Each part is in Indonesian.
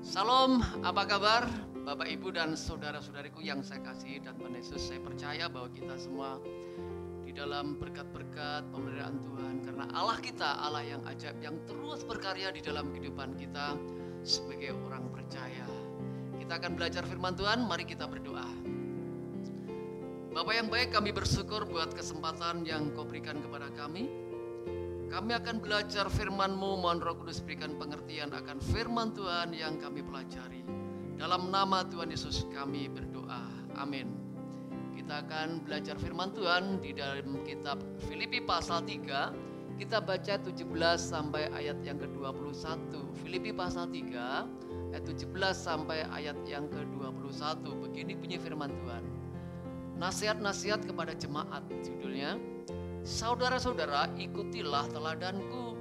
Salam, apa kabar Bapak Ibu dan saudara-saudariku yang saya kasih dan Tuhan Yesus. Saya percaya bahwa kita semua di dalam berkat-berkat pemeliharaan Tuhan. Karena Allah kita, Allah yang ajaib, yang terus berkarya di dalam kehidupan kita sebagai orang percaya. Kita akan belajar firman Tuhan, mari kita berdoa. Bapak yang baik, kami bersyukur buat kesempatan yang Kau berikan kepada kami. Kami akan belajar firman-Mu, mohon Roh Kudus berikan pengertian akan firman Tuhan yang kami pelajari. Dalam nama Tuhan Yesus kami berdoa, amin. Kita akan belajar firman Tuhan di dalam kitab Filipi pasal 3. Kita baca 17 sampai ayat yang ke-21. Filipi pasal 3 ayat 17 sampai ayat yang ke-21. Begini bunyi firman Tuhan. Nasihat-nasihat kepada jemaat, judulnya. Saudara-saudara, ikutilah teladanku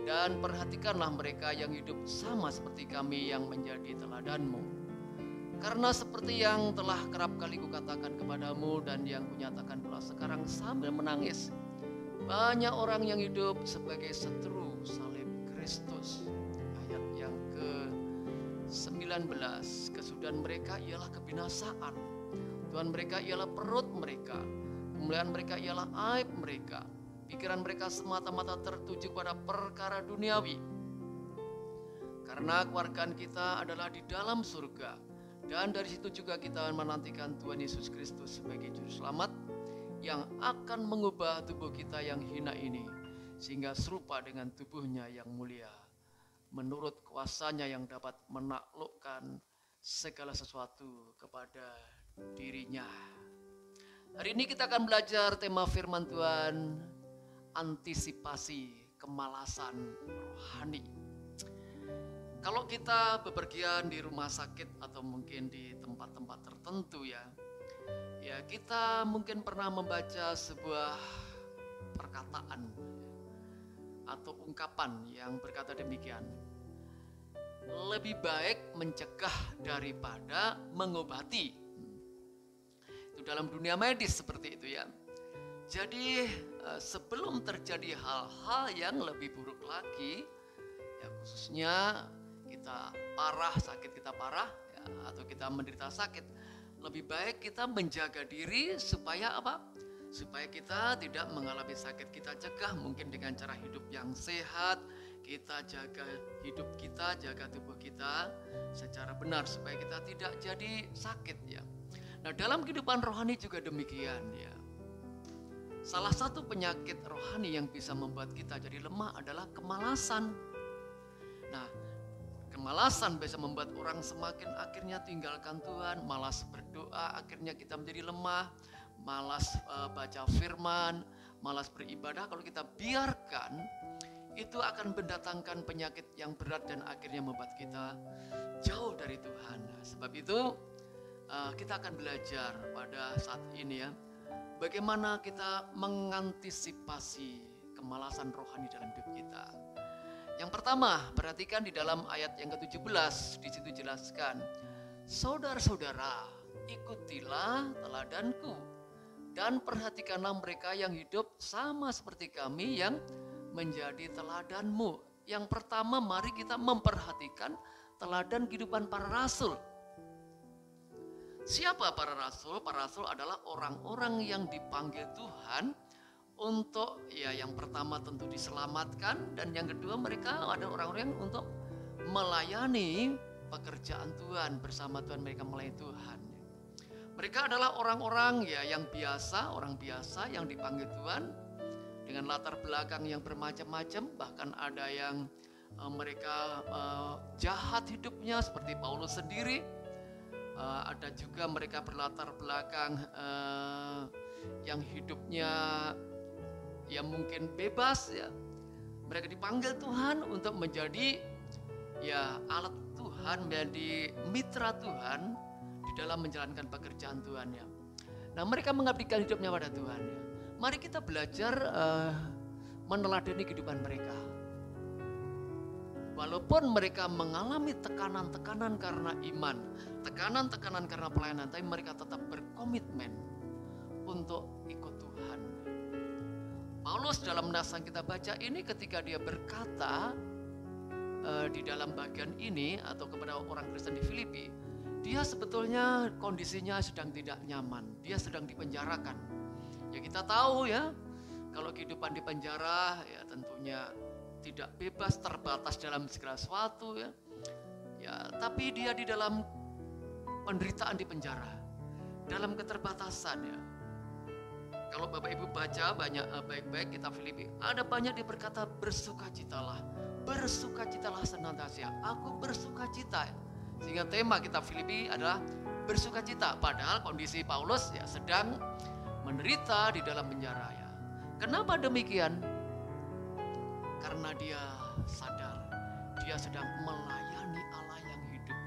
dan perhatikanlah mereka yang hidup sama seperti kami yang menjadi teladanmu. Karena seperti yang telah kerap kali kukatakan kepadamu dan yang kunyatakan pula sekarang sambil menangis, banyak orang yang hidup sebagai seteru salib Kristus. Ayat yang ke-19, kesudahan mereka ialah kebinasaan, Tuhan mereka ialah perut mereka, kemuliaan mereka ialah aib mereka. Pikiran mereka semata-mata tertuju pada perkara duniawi. Karena kewargaan kita adalah di dalam surga. Dan dari situ juga kita menantikan Tuhan Yesus Kristus sebagai juru selamat yang akan mengubah tubuh kita yang hina ini sehingga serupa dengan tubuhnya yang mulia, menurut kuasanya yang dapat menaklukkan segala sesuatu kepada dirinya. Hari ini kita akan belajar tema firman Tuhan, antisipasi kemalasan rohani. Kalau kita bepergian di rumah sakit atau mungkin di tempat-tempat tertentu ya kita mungkin pernah membaca sebuah perkataan atau ungkapan yang berkata demikian. Lebih baik mencegah daripada mengobati. Dalam dunia medis seperti itu ya. Jadi sebelum terjadi hal-hal yang lebih buruk lagi ya, khususnya kita parah, sakit kita parah ya, atau kita menderita sakit, lebih baik kita menjaga diri supaya apa? Supaya kita tidak mengalami sakit. Kita cegah mungkin dengan cara hidup yang sehat, kita jaga hidup kita, jaga tubuh kita secara benar supaya kita tidak jadi sakit ya. Nah, dalam kehidupan rohani juga demikian ya. Salah satu penyakit rohani yang bisa membuat kita jadi lemah adalah kemalasan. Nah, kemalasan bisa membuat orang semakin akhirnya tinggalkan Tuhan, malas berdoa, akhirnya kita menjadi lemah, malas baca firman, malas beribadah. Kalau kita biarkan, itu akan mendatangkan penyakit yang berat dan akhirnya membuat kita jauh dari Tuhan. Nah, sebab itu kita akan belajar pada saat ini ya, bagaimana kita mengantisipasi kemalasan rohani dalam hidup kita. Yang pertama, perhatikan di dalam ayat yang ke-17, di situ jelaskan, saudara-saudara, ikutilah teladanku dan perhatikanlah mereka yang hidup sama seperti kami yang menjadi teladanmu. Yang pertama, mari kita memperhatikan teladan kehidupan para rasul. Siapa para rasul? Para rasul adalah orang-orang yang dipanggil Tuhan untuk ya yang pertama tentu diselamatkan, dan yang kedua mereka ada orang-orang yang untuk melayani pekerjaan Tuhan bersama Tuhan, mereka melayani Tuhan. Mereka adalah orang-orang ya yang biasa, orang biasa yang dipanggil Tuhan dengan latar belakang yang bermacam-macam, bahkan ada yang mereka jahat hidupnya seperti Paulus sendiri. Ada juga mereka berlatar belakang yang hidupnya ya mungkin bebas ya. Mereka dipanggil Tuhan untuk menjadi ya alat Tuhan, menjadi mitra Tuhan di dalam menjalankan pekerjaan Tuhan ya. Nah, mereka mengabdikan hidupnya pada Tuhan ya. Mari kita belajar meneladani kehidupan mereka. Walaupun mereka mengalami tekanan-tekanan karena iman, tekanan-tekanan karena pelayanan, tapi mereka tetap berkomitmen untuk ikut Tuhan. Paulus dalam nas yang kita baca ini ketika dia berkata, di dalam bagian ini atau kepada orang Kristen di Filipi, dia sebetulnya kondisinya sedang tidak nyaman, dia sedang dipenjarakan. Ya kita tahu ya, kalau kehidupan di penjara ya tentunya tidak bebas, terbatas dalam segala sesuatu ya. Ya, tapi dia di dalam penderitaan di penjara, dalam keterbatasan ya. Kalau Bapak Ibu baca banyak baik-baik kitab Filipi, ada banyak dia berkata bersukacitalah senantiasa. Aku bersukacita. Sehingga tema kitab Filipi adalah bersukacita. Padahal kondisi Paulus ya sedang menderita di dalam penjara ya. Kenapa demikian? Karena dia sadar dia sedang melayani Allah yang hidup.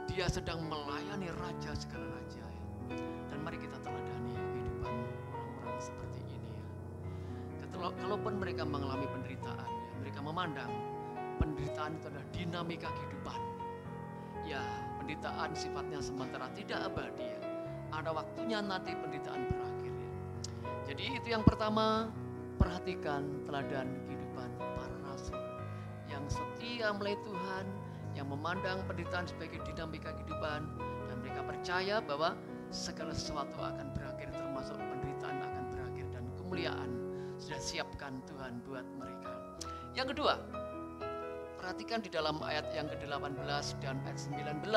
Dia sedang melayani Raja segala raja ya. Dan mari kita teladani kehidupan orang-orang seperti ini ya. Kalaupun mereka mengalami penderitaan ya, mereka memandang penderitaan itu adalah dinamika kehidupan. Ya, penderitaan sifatnya sementara, tidak abadi ya. Ada waktunya nanti penderitaan berakhir ya. Jadi itu yang pertama, perhatikan teladan kehidupan para rasul yang setia melayani Tuhan, yang memandang penderitaan sebagai dinamika kehidupan, dan mereka percaya bahwa segala sesuatu akan berakhir, termasuk penderitaan akan berakhir, dan kemuliaan sudah siapkan Tuhan buat mereka. Yang kedua, perhatikan di dalam ayat yang ke-18 dan ayat 19.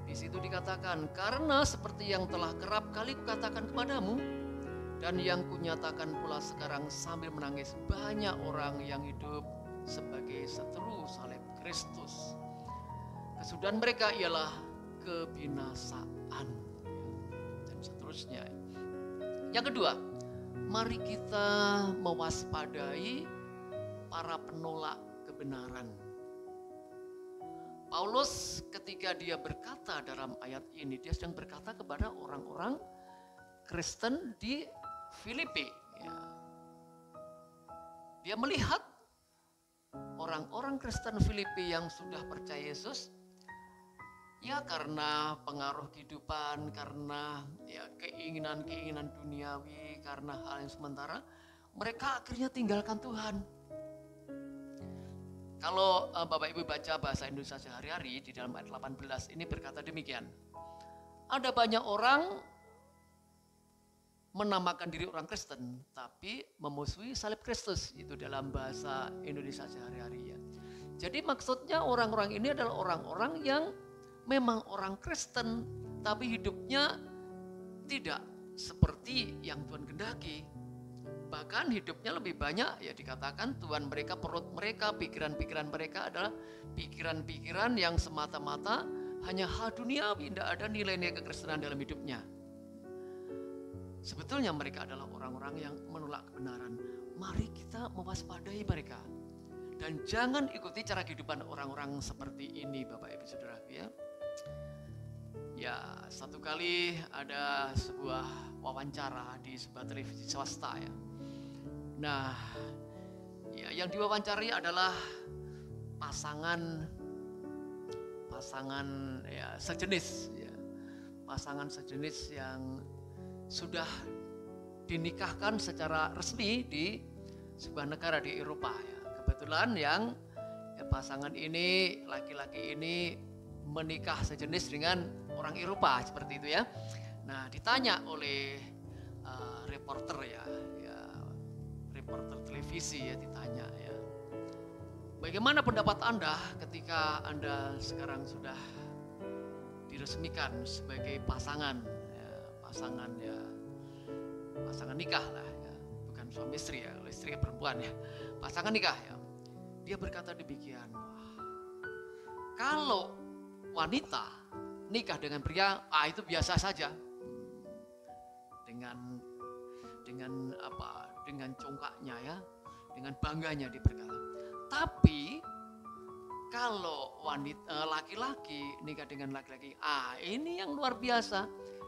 Di situ dikatakan, karena seperti yang telah kerap kali kukatakan kepadamu, dan yang kunyatakan pula sekarang sambil menangis, banyak orang yang hidup sebagai seteru salib Kristus. Kesudahan mereka ialah kebinasaan, dan seterusnya. Yang kedua, mari kita mewaspadai para penolak kebenaran. Paulus ketika dia berkata dalam ayat ini, dia sedang berkata kepada orang-orang Kristen di Filipi. Ya. Dia melihat orang-orang Kristen Filipi yang sudah percaya Yesus, ya karena pengaruh kehidupan, karena ya keinginan-keinginan duniawi, karena hal yang sementara, mereka akhirnya tinggalkan Tuhan. Kalau Bapak Ibu baca bahasa Indonesia sehari-hari di dalam ayat 18 ini berkata demikian. Ada banyak orang menamakan diri orang Kristen tapi memusuhi salib Kristus, itu dalam bahasa Indonesia sehari-hari ya. Jadi maksudnya orang-orang ini adalah orang-orang yang memang orang Kristen tapi hidupnya tidak seperti yang Tuhan kehendaki. Bahkan hidupnya lebih banyak ya dikatakan Tuhan mereka, perut mereka, pikiran-pikiran mereka adalah pikiran-pikiran yang semata-mata hanya hal duniawi, tidak ada nilai-nilai kekristenan dalam hidupnya. Sebetulnya mereka adalah orang-orang yang menolak kebenaran. Mari kita mewaspadai mereka. Dan jangan ikuti cara kehidupan orang-orang seperti ini Bapak Ibu Saudara ya. Ya, satu kali ada sebuah wawancara di sebuah televisi swasta ya. Nah, ya yang diwawancari adalah pasangan ya sejenis ya. Pasangan sejenis yang sudah dinikahkan secara resmi di sebuah negara di Eropa ya. Kebetulan yang ya, pasangan ini, laki-laki ini menikah sejenis dengan orang Eropa seperti itu ya. Nah, ditanya oleh reporter ya, reporter televisi ya, ditanya ya, bagaimana pendapat Anda ketika Anda sekarang sudah diresmikan sebagai pasangan nikah lah ya, bukan suami istri ya, istri perempuan ya, pasangan nikah ya. Dia berkata demikian, kalau wanita nikah dengan pria, itu biasa saja, dengan congkaknya ya, dengan bangganya dia berkata. Tapi kalau laki-laki nikah dengan laki-laki, ini yang luar biasa.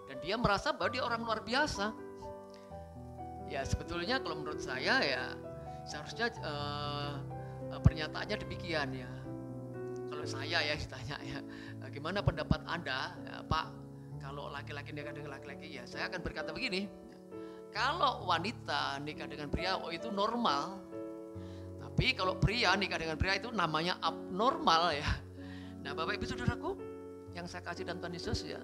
Dan dia merasa bahwa dia orang luar biasa. Ya sebetulnya kalau menurut saya ya seharusnya pernyataannya demikian ya. Kalau saya ya ditanya ya, gimana pendapat Anda ya, Pak? Kalau laki-laki nikah dengan laki-laki, ya saya akan berkata begini. Kalau wanita nikah dengan pria, itu normal. Tapi kalau pria nikah dengan pria itu namanya abnormal ya. Nah Bapak Ibu Saudaraku yang saya kasih dalam Tuhan Yesus ya,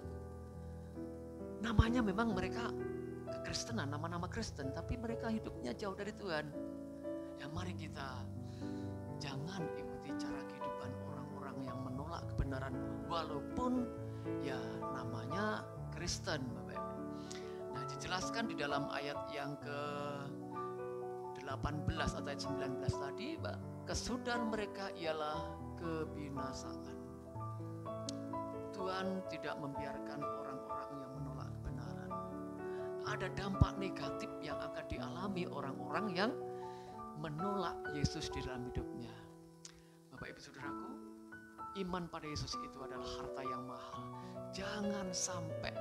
namanya memang mereka kekristenan, nama-nama Kristen, tapi mereka hidupnya jauh dari Tuhan. Ya mari kita jangan ikuti cara kehidupan orang-orang yang menolak kebenaran walaupun ya namanya Kristen Bapak Ibu. Nah dijelaskan di dalam ayat yang ke 18 atau ayat 19 tadi, kesudahan mereka ialah kebinasaan. Tuhan tidak membiarkan orang-orang yang menolak kebenaran. Ada dampak negatif yang akan dialami orang-orang yang menolak Yesus di dalam hidupnya. Bapak Ibu Saudaraku, iman pada Yesus itu adalah harta yang mahal. Jangan sampai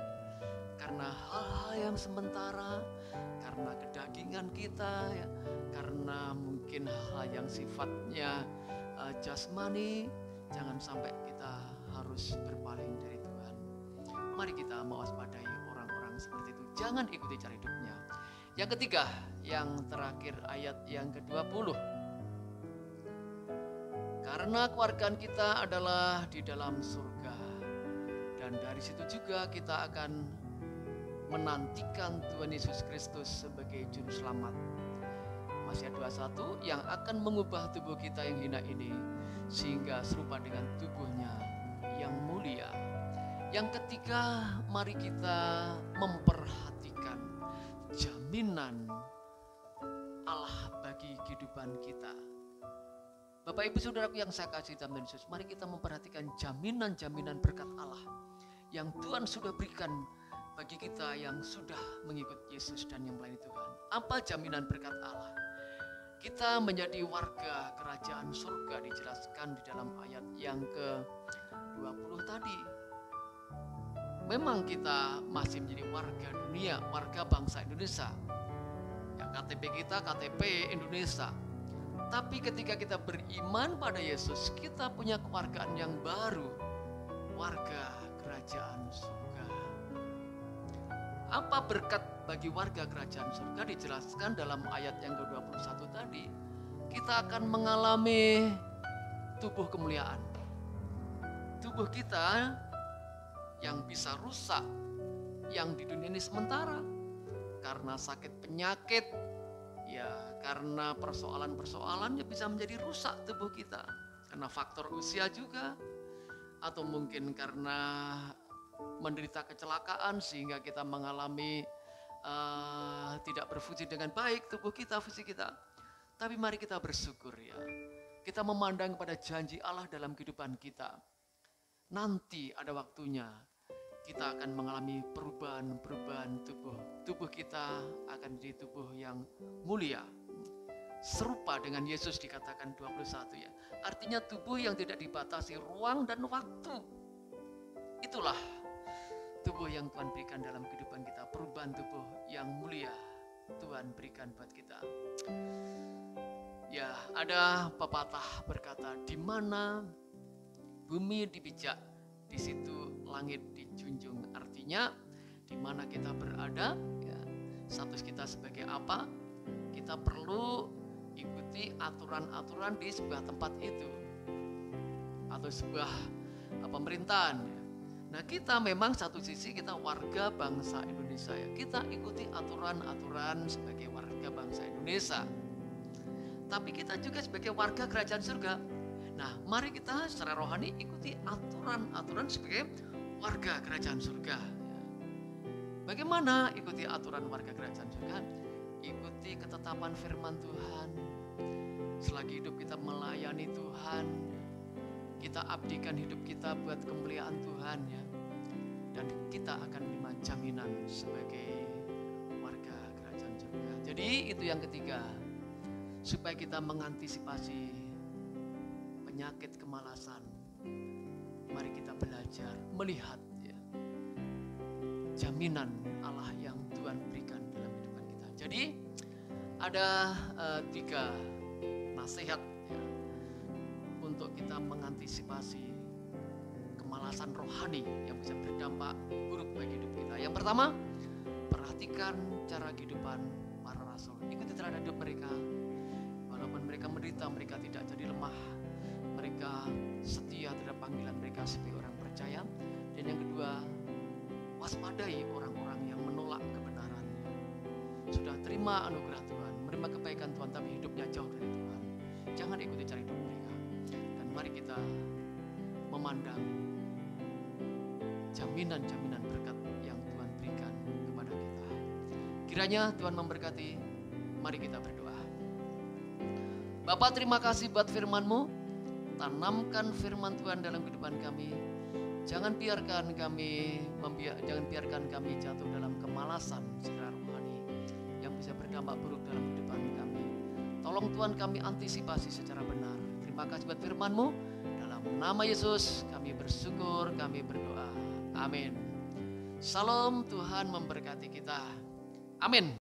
karena hal-hal yang sementara, karena kedagingan kita, ya, karena mungkin hal yang sifatnya jasmani, jangan sampai kita harus berpaling dari Tuhan. Mari kita mewaspadai orang-orang seperti itu. Jangan ikuti cara hidupnya. Yang ketiga, yang terakhir ayat yang ke-20. Karena keluargaan kita adalah di dalam surga. Dan dari situ juga kita akan menantikan Tuhan Yesus Kristus sebagai juru selamat. Mazmur 21 yang akan mengubah tubuh kita yang hina ini sehingga serupa dengan tubuhnya yang mulia. Yang ketiga, mari kita memperhatikan jaminan Allah bagi kehidupan kita. Bapak Ibu Saudaraku yang saya kasih dalam Tuhan Yesus, mari kita memperhatikan jaminan-jaminan berkat Allah yang Tuhan sudah berikan bagi kita yang sudah mengikut Yesus dan yang melayani Tuhan. Apa jaminan berkat Allah? Kita menjadi warga kerajaan surga, dijelaskan di dalam ayat yang ke-20 tadi. Memang kita masih menjadi warga dunia, warga bangsa Indonesia. Ya, KTP kita KTP Indonesia. Tapi ketika kita beriman pada Yesus, kita punya kewargaan yang baru, warga kerajaan surga. Apa berkat bagi warga kerajaan surga? Dijelaskan dalam ayat yang ke-21 tadi. Kita akan mengalami tubuh kemuliaan. Tubuh kita yang bisa rusak, yang di dunia ini sementara, karena sakit penyakit, ya karena persoalan-persoalan ya bisa menjadi rusak tubuh kita. Karena faktor usia juga, atau mungkin karena menderita kecelakaan sehingga kita mengalami tidak berfungsi dengan baik tubuh kita, fisik kita. Tapi mari kita bersyukur ya. Kita memandang pada janji Allah dalam kehidupan kita. Nanti ada waktunya kita akan mengalami perubahan tubuh. Tubuh kita akan menjadi tubuh yang mulia. Serupa dengan Yesus dikatakan 21 ya. Artinya tubuh yang tidak dibatasi ruang dan waktu. Itulah tubuh yang Tuhan berikan dalam kehidupan kita. Perubahan tubuh yang mulia Tuhan berikan buat kita. Ya, ada pepatah berkata, di mana bumi dipijak, di situ langit dijunjung. Artinya, di mana kita berada, ya, status kita sebagai apa, kita perlu ikuti aturan-aturan di sebuah tempat itu atau sebuah pemerintahan. Nah, kita memang satu sisi kita warga bangsa Indonesia ya. Kita ikuti aturan-aturan sebagai warga bangsa Indonesia. Tapi kita juga sebagai warga kerajaan surga. Nah, mari kita secara rohani ikuti aturan-aturan sebagai warga kerajaan surga. Bagaimana ikuti aturan warga kerajaan surga? Ikuti ketetapan firman Tuhan. Selagi hidup kita melayani Tuhan, kita abdikan hidup kita buat kemuliaan Tuhan ya. Dan kita akan menerima jaminan sebagai warga kerajaan surga. Jadi itu yang ketiga. Supaya kita mengantisipasi penyakit kemalasan, mari kita belajar melihat ya, jaminan Allah yang Tuhan berikan dalam kehidupan kita. Jadi ada 3 nasihat ya, untuk kita mengantisipasi kemalasan rohani yang bisa berdampak buruk bagi hidup kita. Yang pertama, perhatikan cara kehidupan para rasul. Ikuti teladan hidup mereka. Walaupun walaupun mereka menderita, mereka tidak jadi lemah. Mereka setia terhadap panggilan mereka sebagai orang percaya. Dan yang kedua, waspadai orang-orang yang menolak kebenarannya. Sudah terima anugerah Tuhan, menerima kebaikan Tuhan, tapi hidupnya jauh dari Tuhan. Jangan ikuti cara hidup mereka. Dan mari kita memandang jaminan-jaminan berkat yang Tuhan berikan kepada kita. Kiranya Tuhan memberkati. Mari kita berdoa. Bapa, terima kasih buat firman-Mu. Tanamkan firman Tuhan dalam kehidupan kami. Jangan biarkan kami jatuh dalam kemalasan secara rohani yang bisa berdampak buruk dalam kehidupan kami. Tolong Tuhan kami antisipasi secara benar. Terima kasih buat firman-Mu. Dalam nama Yesus kami bersyukur, kami berdoa. Amin. Salam, Tuhan memberkati kita. Amin.